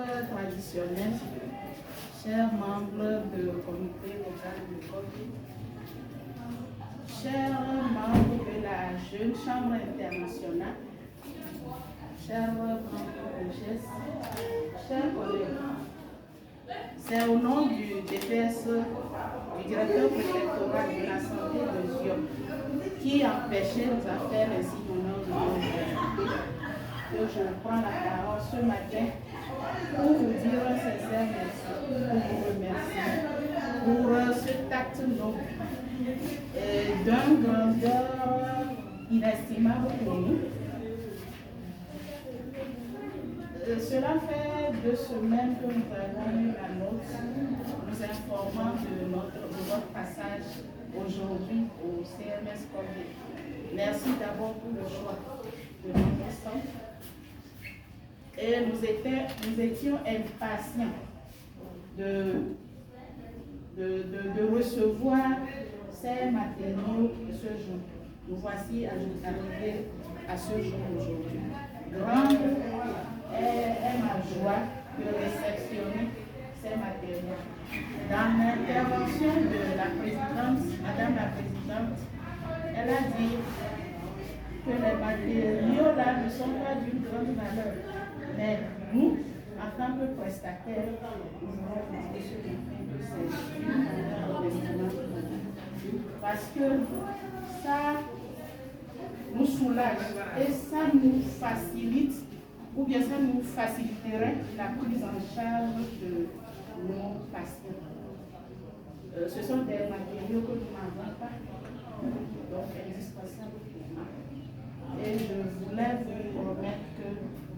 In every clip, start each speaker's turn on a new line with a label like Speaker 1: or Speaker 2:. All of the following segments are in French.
Speaker 1: traditionnels, chers membres du comité local de Kogi, chers membres de la Jeune Chambre internationale, chers membres de GES, chers collègues, c'est au nom du DPS, du directeur préfectoral de la santé de Zion, qui empêchait nos affaires ainsi que je prends la parole ce matin pour vous dire un sincère merci, pour vous remercier pour cet acte noble d'une grandeur inestimable pour nous. Cela fait 2 semaines que nous avons eu la note nous informant de votre passage aujourd'hui au CMS Kogi. Merci d'abord pour le choix de notre centre. Et nous étions impatients de recevoir ces matériaux ce jour. Nous voici arrivés à ce jour aujourd'hui. Grande est ma joie de réceptionner ces matériaux. Dans l'intervention de la présidente, Madame la Présidente, elle a dit que les matériaux là ne sont pas d'une grande valeur. Mais nous, en tant que prestataires, nous avons dit ce que c'est une valeur estimable. Parce que ça nous soulage et ça nous facilite, ou bien ça nous faciliterait la prise en charge de nos patients. Ce sont des matériaux que nous n'avons pas, donc indispensables pour nous. Et je voulais vous promettre que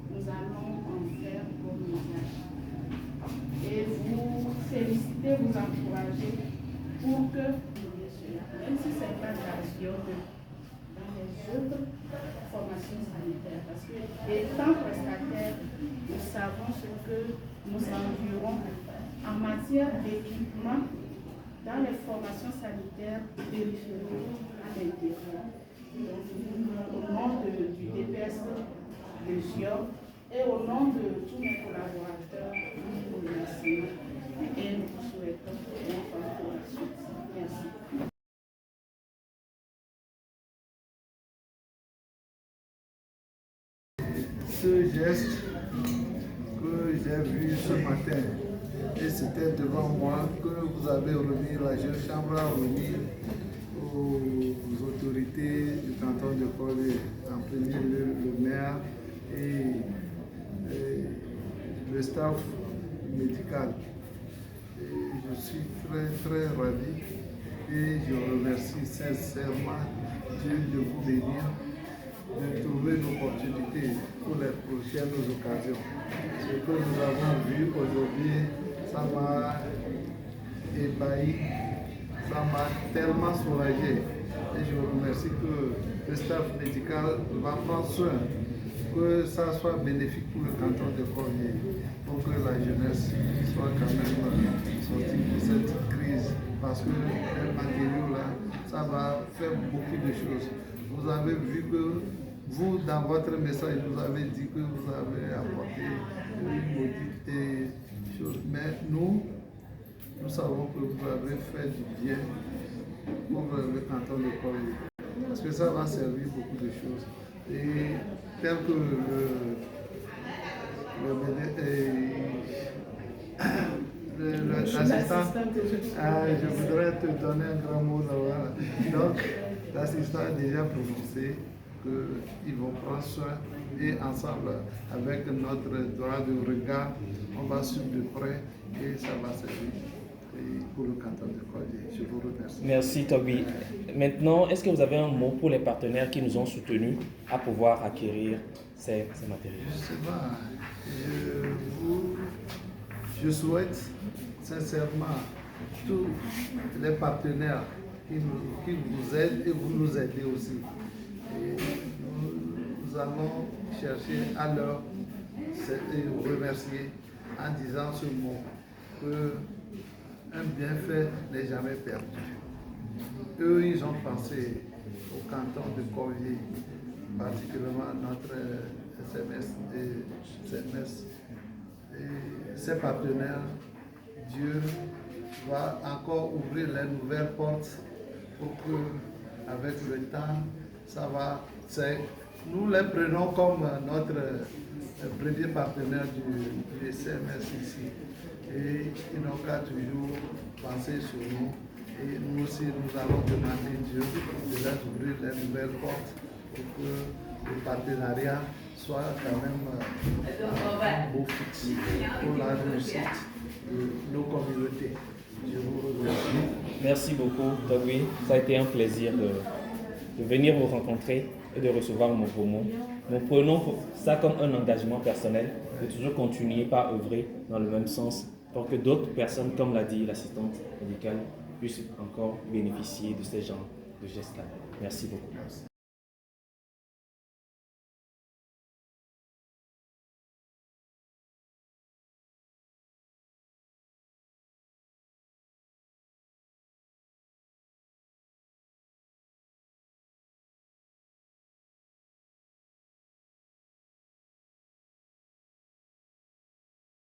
Speaker 1: nous allons en faire bon usage. Et vous féliciter, vous encourager pour que, même si ce n'est pas l'occasion, dans les autres formations sanitaires, parce que étant prestataires, nous savons ce que nous endurons en matière d'équipement dans les formations sanitaires périphériques à l'intérieur. Au nom du DPS de Zion et au nom de tous mes collaborateurs, nous vous remercions et nous vous souhaitons bon temps pour la suite. Merci.
Speaker 2: Ce geste que j'ai vu ce matin, et c'était devant moi, que vous avez remis, la Jeune Chambre a remis aux autorités du canton de Kogi, en premier lieu le maire et le staff médical. Et je suis très ravi et je remercie sincèrement Dieu de vous bénir, de trouver l'opportunité pour les prochaines occasions. Ce que nous avons vu aujourd'hui, ça m'a ébahi, ça m'a tellement soulagé. Et je vous remercie que le staff médical va prendre soin, que ça soit bénéfique pour le canton de Kogi, pour que la jeunesse soit quand même sortie de cette crise. Parce que les matériaux là, ça va faire beaucoup de choses. Vous avez vu que vous, dans votre message, vous avez dit que vous avez apporté une maudite chose. Mais nous savons que vous avez fait du bien pour le canton de Kogi. Parce que ça va servir beaucoup de choses. Et tel que l'assistant, je voudrais te donner un grand mot là. Donc, l'assistant a déjà prononcé qu'ils vont prendre soin et ensemble, avec notre droit de regard, on va suivre de près et ça va servir pour le canton de Kogi. Je vous remercie.
Speaker 3: Merci Toby. Maintenant, est-ce que vous avez un mot pour les partenaires qui nous ont soutenus à pouvoir acquérir ces matériaux?
Speaker 2: Je souhaite sincèrement tous les partenaires qui vous aident et vous nous aidez aussi. Et nous allons chercher à leur remercier en disant ce mot, qu'un bienfait n'est jamais perdu. Eux, ils ont pensé au canton de Kogi, particulièrement notre SMS ces partenaires, Dieu va encore ouvrir les nouvelles portes pour que, avec le temps, ça va. Nous les prenons comme notre premier partenaire du CMS ici. Et ils n'ont qu'à toujours penser sur nous. Et nous aussi, nous allons demander Dieu de leur ouvrir les nouvelles portes pour que le partenariat soit quand même un beau fixe pour la réussite de nos communautés. Je vous remercie.
Speaker 3: Merci beaucoup, Togui. Ça a été un plaisir de venir vous rencontrer et de recevoir vos mots. Nous prenons ça comme un engagement personnel de toujours continuer par œuvrer dans le même sens pour que d'autres personnes, comme l'a dit l'assistante médicale, puissent encore bénéficier de ces genres de gestes-là. Merci beaucoup.